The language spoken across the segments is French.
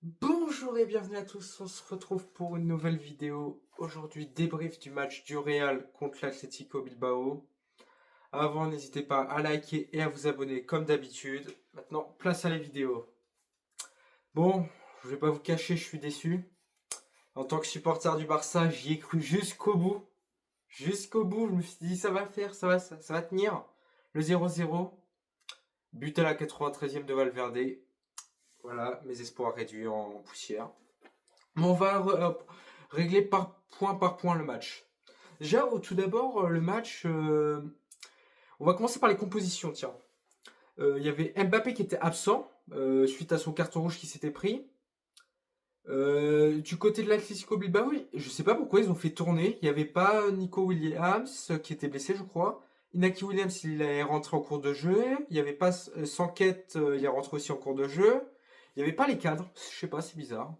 Bonjour et bienvenue à tous, on se retrouve pour une nouvelle vidéo. Aujourd'hui, débrief du match du Real contre l'Atlético Bilbao. Avant, n'hésitez pas à liker et à vous abonner comme d'habitude. Maintenant, place à la vidéo. Bon, je vais pas vous cacher, je suis déçu. En tant que supporter du Barça, j'y ai cru jusqu'au bout. Jusqu'au bout, je me suis dit ça va le faire, ça va tenir. Le 0-0, but à la 93e de Valverde. Voilà, mes espoirs réduits en poussière. Mais on va régler par point le match. Déjà, tout d'abord, le match, on va commencer par les compositions, tiens. Il y avait Mbappé qui était absent suite à son carton rouge qui s'était pris. Du côté de l'Atlético Bilbao, je sais pas pourquoi ils ont fait tourner. Il n'y avait pas Nico Williams qui était blessé, je crois. Inaki Williams, il est rentré en cours de jeu. Il n'y avait pas Sanket, il est rentré aussi en cours de jeu. Il n'y avait pas les cadres. Je sais pas, c'est bizarre.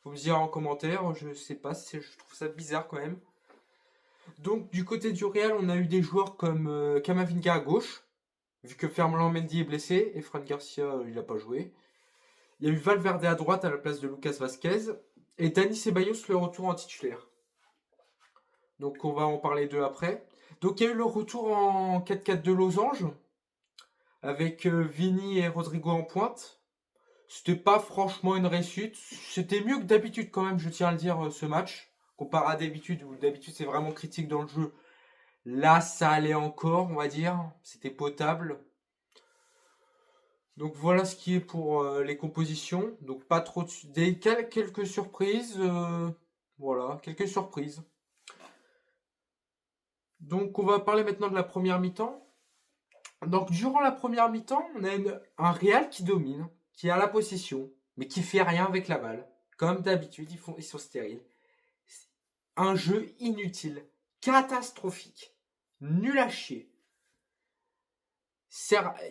Faut me dire en commentaire, je sais pas, je trouve ça bizarre quand même. Donc du côté du Real, on a eu des joueurs comme Kamavinga à gauche, vu que Ferland Mendy est blessé, et Fran Garcia, il n'a pas joué. Il y a eu Valverde à droite à la place de Lucas Vasquez, et Dani Ceballos le retour en titulaire. Donc on va en parler d'eux après. Donc il y a eu le retour en 4-4 de Losange, avec Vini et Rodrigo en pointe. C'était pas franchement une réussite. C'était mieux que d'habitude quand même, je tiens à le dire, ce match. Comparé à d'habitude, où d'habitude c'est vraiment critique dans le jeu. Là, ça allait encore, on va dire. C'était potable. Donc voilà ce qui est pour les compositions. Donc pas trop quelques surprises. Voilà, quelques surprises. Donc on va parler maintenant de la première mi-temps. Donc durant la première mi-temps, on a un Real qui domine, qui a la possession, mais qui fait rien avec la balle. Comme d'habitude, ils sont stériles. Un jeu inutile, catastrophique, nul à chier.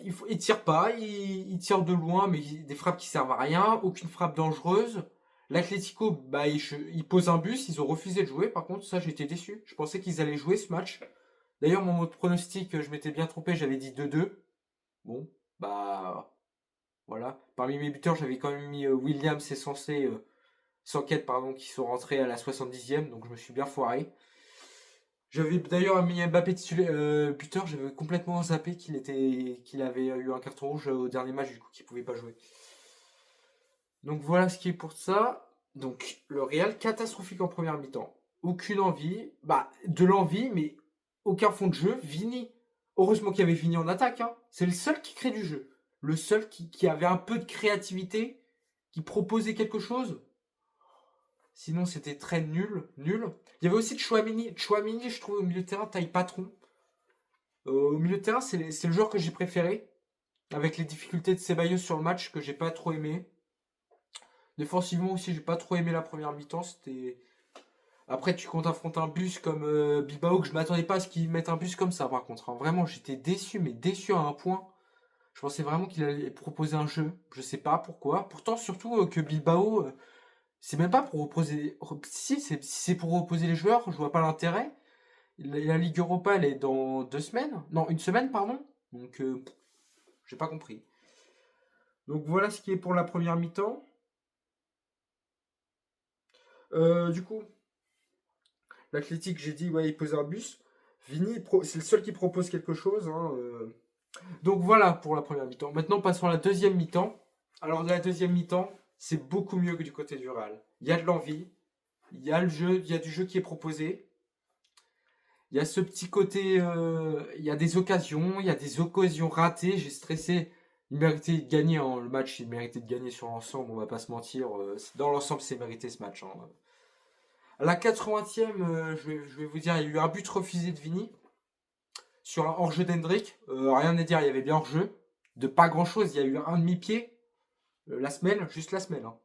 Il tire pas, il tire de loin, mais des frappes qui servent à rien, aucune frappe dangereuse. L'Atlético, bah, il pose un bus, ils ont refusé de jouer. Par contre, ça, j'étais déçu. Je pensais qu'ils allaient jouer ce match. D'ailleurs, mon mot de pronostic, je m'étais bien trompé, j'avais dit 2-2. Bon, bah, voilà. Parmi mes buteurs, j'avais quand même mis Williams et Sanket, pardon, qui sont rentrés à la 70e, donc je me suis bien foiré. J'avais d'ailleurs mis Mbappé buteur, j'avais complètement zappé qu'il avait eu un carton rouge au dernier match, du coup, qu'il pouvait pas jouer. Donc voilà ce qui est pour ça. Donc le Real catastrophique en première mi-temps. Aucune envie, bah de l'envie, mais aucun fond de jeu. Vini, heureusement qu'il y avait Vini en attaque, hein. C'est le seul qui crée du jeu. Le seul qui avait un peu de créativité, qui proposait quelque chose. Sinon, c'était très nul, nul. Il y avait aussi Chouamini. Chouamini, je trouve, au milieu de terrain, taille patron. Au milieu de terrain, c'est le joueur que j'ai préféré. Avec les difficultés de Ceballos sur le match que j'ai pas trop aimé. Défensivement aussi, j'ai pas trop aimé la première mi-temps. C'était. Après, tu comptes affronter un bus comme Bilbao, que je m'attendais pas à ce qu'il mette un bus comme ça, par contre, hein. Vraiment, j'étais déçu, mais déçu à un point. Je pensais vraiment qu'il allait proposer un jeu. Je sais pas pourquoi. Pourtant, surtout que Bilbao, c'est même pas pour reposer. Si c'est pour reposer les joueurs, je vois pas l'intérêt. La Ligue Europa, elle est dans 2 semaines. Non, une semaine, pardon. Donc, j'ai pas compris. Donc, voilà ce qui est pour la première mi-temps. Du coup, l'Athletic, j'ai dit, ouais, il pose un bus. Vini, c'est le seul qui. Propose quelque chose, hein. Donc, voilà pour la première mi-temps. Maintenant, passons à la deuxième mi-temps. Alors, de la deuxième mi-temps, c'est beaucoup mieux que du côté du Real. Il y a de l'envie, il y a le jeu, il y a du jeu qui est proposé. Il y a ce petit côté, il y a des occasions, il y a des occasions ratées. J'ai stressé. Il méritait de gagner, hein, le match. Il méritait de gagner sur l'ensemble. On va pas se mentir. Dans l'ensemble, c'est mérité ce match, hein. À la 80e, je vais vous dire, il y a eu un but refusé de Vini sur un hors-jeu d'Hendrick. Rien à dire, il y avait bien hors-jeu. De pas grand-chose, il y a eu un demi-pied la semelle, juste la semelle, hein.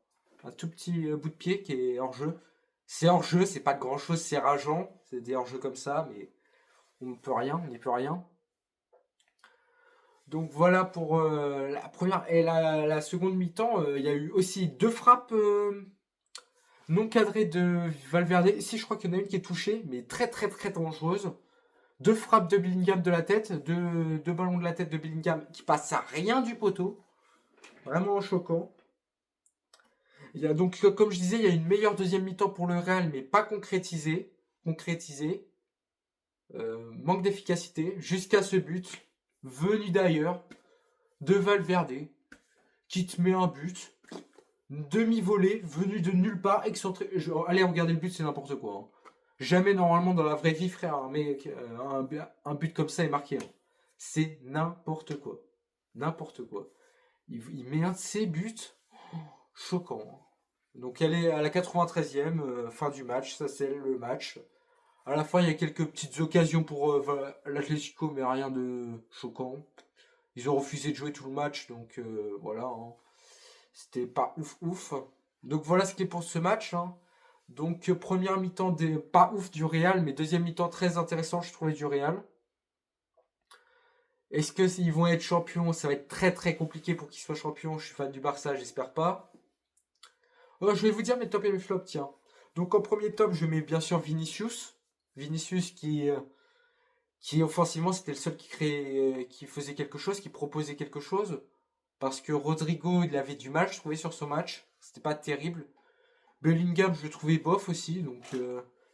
Un tout petit bout de pied qui est hors-jeu. C'est hors-jeu, c'est pas de grand-chose, c'est rageant. C'est des hors-jeux comme ça, mais on ne peut rien, on n'y peut rien. Donc voilà pour la première et la seconde mi-temps. Il y a eu aussi deux frappes non cadrées de Valverde. Si je crois qu'il y en a une qui est touchée, mais très très très dangereuse. Deux frappes de Bellingham de la tête, deux ballons de la tête de Bellingham qui passent à rien du poteau. Vraiment choquant. Il y a donc, comme je disais, il y a une meilleure deuxième mi-temps pour le Real, mais pas concrétisée. Concrétisée. Manque d'efficacité jusqu'à ce but venu d'ailleurs de Valverde qui te met un but demi-volée venu de nulle part excentré. Allez regarder le but, c'est n'importe quoi, hein. Jamais normalement dans la vraie vie, frère, un but comme ça est marqué, hein. C'est n'importe quoi. N'importe quoi. Il met un de ses buts choquant, hein. Donc elle est à la 93e, fin du match, ça c'est le match. À la fin, il y a quelques petites occasions pour l'Atlético, mais rien de choquant. Ils ont refusé de jouer tout le match, donc voilà, hein. C'était pas ouf ouf. Donc voilà ce qui est pour ce match, hein. Donc première mi-temps pas ouf du Real, mais deuxième mi-temps très intéressant, je trouvais, du Real. Est-ce que ils vont être champions? Ça va être très très compliqué pour qu'ils soient champions. Je suis fan du Barça, j'espère pas. Je vais vous dire mes tops et mes flops, tiens. Donc en premier top, je mets bien sûr Vinicius. Vinicius qui offensivement c'était le seul qui créait, qui faisait quelque chose, qui proposait quelque chose. Parce que Rodrigo, il avait du mal, je trouvais, sur ce match. C'était pas terrible. Bellingham, je le trouvais bof aussi. Donc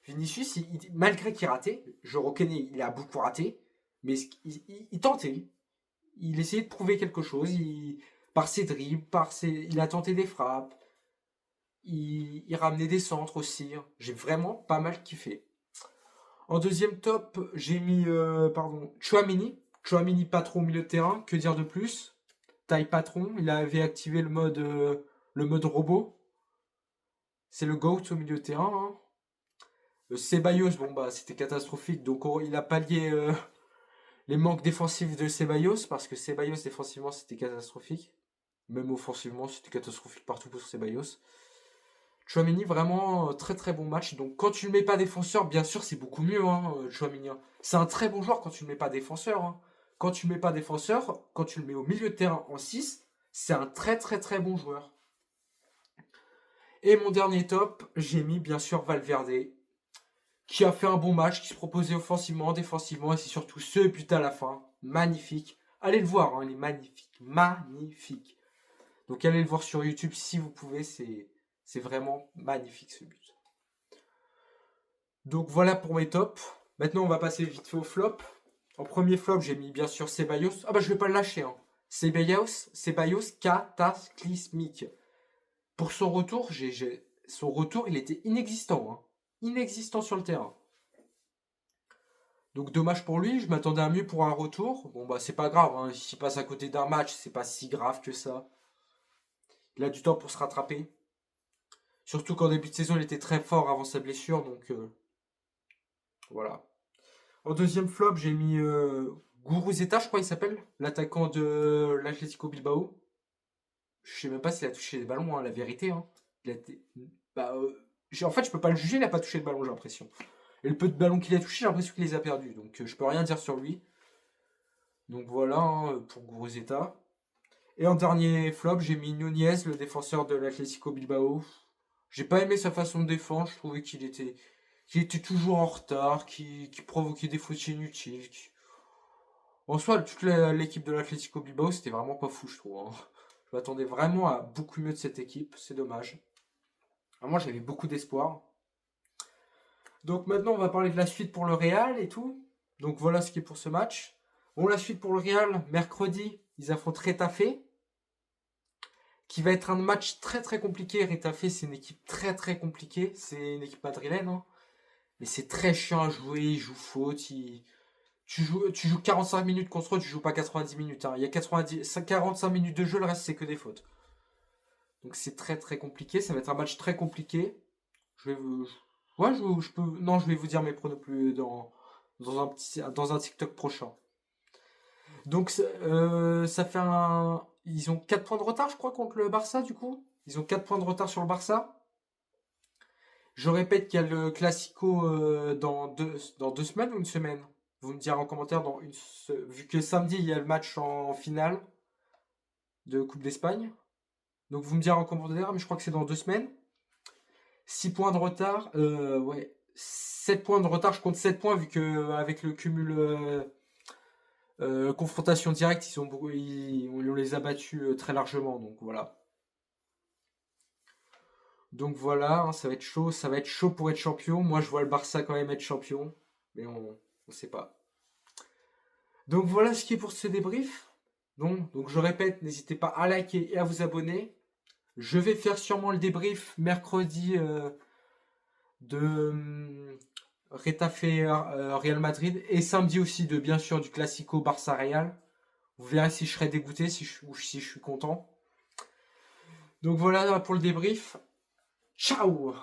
Vinicius, malgré qu'il ratait, je reconnais, il a beaucoup raté. Mais il tentait. Il essayait de prouver quelque chose. Par ses dribbles, il a tenté des frappes. Il ramenait des centres aussi, hein. J'ai vraiment pas mal kiffé. En deuxième top, j'ai mis Chouamini. Chouamini patron au milieu de terrain, que dire de plus? Taille patron, il avait activé le mode robot. C'est le GOAT au milieu de terrain, hein. Ceballos, bon bah c'était catastrophique, donc il a pallié les manques défensifs de Ceballos, parce que Ceballos défensivement c'était catastrophique. Même offensivement c'était catastrophique partout pour Ceballos. Chouameni, vraiment très très bon match. Donc quand tu ne le mets pas défenseur, bien sûr c'est beaucoup mieux, hein, Chouameni, hein. C'est un très bon joueur quand tu ne le mets pas défenseur, hein. Quand tu ne le mets pas défenseur, quand tu le mets au milieu de terrain en 6, c'est un très très très bon joueur. Et mon dernier top, j'ai mis bien sûr Valverde, qui a fait un bon match, qui se proposait offensivement, défensivement, et c'est surtout ce but à la fin. Magnifique. Allez le voir, hein, il est magnifique. Magnifique. Donc allez le voir sur YouTube si vous pouvez, c'est vraiment magnifique ce but. Donc voilà pour mes tops. Maintenant on va passer vite fait au flop. En premier flop, j'ai mis bien sûr Ceballos. Ah bah je vais pas le lâcher, hein. Ceballos cataclysmique. Pour son retour, son retour, il était inexistant, hein. Inexistant sur le terrain. Donc dommage pour lui, je m'attendais à mieux pour un retour. Bon bah c'est pas grave, hein. S'il passe à côté d'un match, c'est pas si grave que ça. Il a du temps pour se rattraper. Surtout qu'en début de saison, il était très fort avant sa blessure, donc voilà. En deuxième flop, j'ai mis Guruzeta, je crois qu'il s'appelle, l'attaquant de l'Atlético Bilbao. Je sais même pas s'il a touché les ballons, hein, la vérité, hein. Il a été- bah, en fait, je peux pas le juger, il a pas touché le ballon, j'ai l'impression. Et le peu de ballons qu'il a touché, j'ai l'impression qu'il les a perdus. Donc je peux rien dire sur lui. Donc voilà, hein, pour Guruzeta. Et en dernier flop, j'ai mis Nunez, le défenseur de l'Atlético Bilbao. J'ai pas aimé sa façon de défendre, je trouvais qu'il était toujours en retard, qu'il provoquait des fautes inutiles. En soi, toute l'équipe de l'Atlético Bilbao, c'était vraiment pas fou, je trouve, hein. Je m'attendais vraiment à beaucoup mieux de cette équipe, c'est dommage. Moi, j'avais beaucoup d'espoir. Donc maintenant, on va parler de la suite pour le Real et tout. Donc voilà ce qui est pour ce match. Bon, la suite pour le Real, mercredi, ils affrontent Retafe, qui va être un match très très compliqué. Retafe, c'est une équipe très très compliquée. C'est une équipe madrilène, hein. Mais c'est très chiant à jouer. Ils jouent faute. Tu joues 45 minutes contre eux, tu joues pas 90 minutes, hein. Il y a 45 minutes de jeu, le reste c'est que des fautes. Donc c'est très très compliqué. Ça va être un match très compliqué. Je vais vous. Ouais, je peux. Non, je vais vous dire mes pronos plus dans un TikTok prochain. Donc ça fait un. Ils ont 4 points de retard, je crois, contre le Barça, du coup. Ils ont 4 points de retard sur le Barça. Je répète qu'il y a le Classico dans 2 semaines ou une semaine. Vous me direz en commentaire vu que samedi il y a le match en finale de Coupe d'Espagne. Donc vous me direz en commentaire, mais je crois que c'est dans 2 semaines. 6 points de retard. Ouais. 7 points de retard, je compte 7 points vu que avec le cumul confrontation directe, on les a battus très largement. Donc voilà. Donc voilà, hein, ça va être chaud pour être champion. Moi, je vois le Barça quand même être champion, mais on sait pas. Donc voilà ce qui est pour ce débrief. Donc je répète, n'hésitez pas à liker et à vous abonner. Je vais faire sûrement le débrief mercredi de Retafe Real Madrid et samedi aussi de bien sûr du Classico Barça Real. Vous verrez si je serai dégoûté ou si je suis content. Donc voilà pour le débrief. Ciao!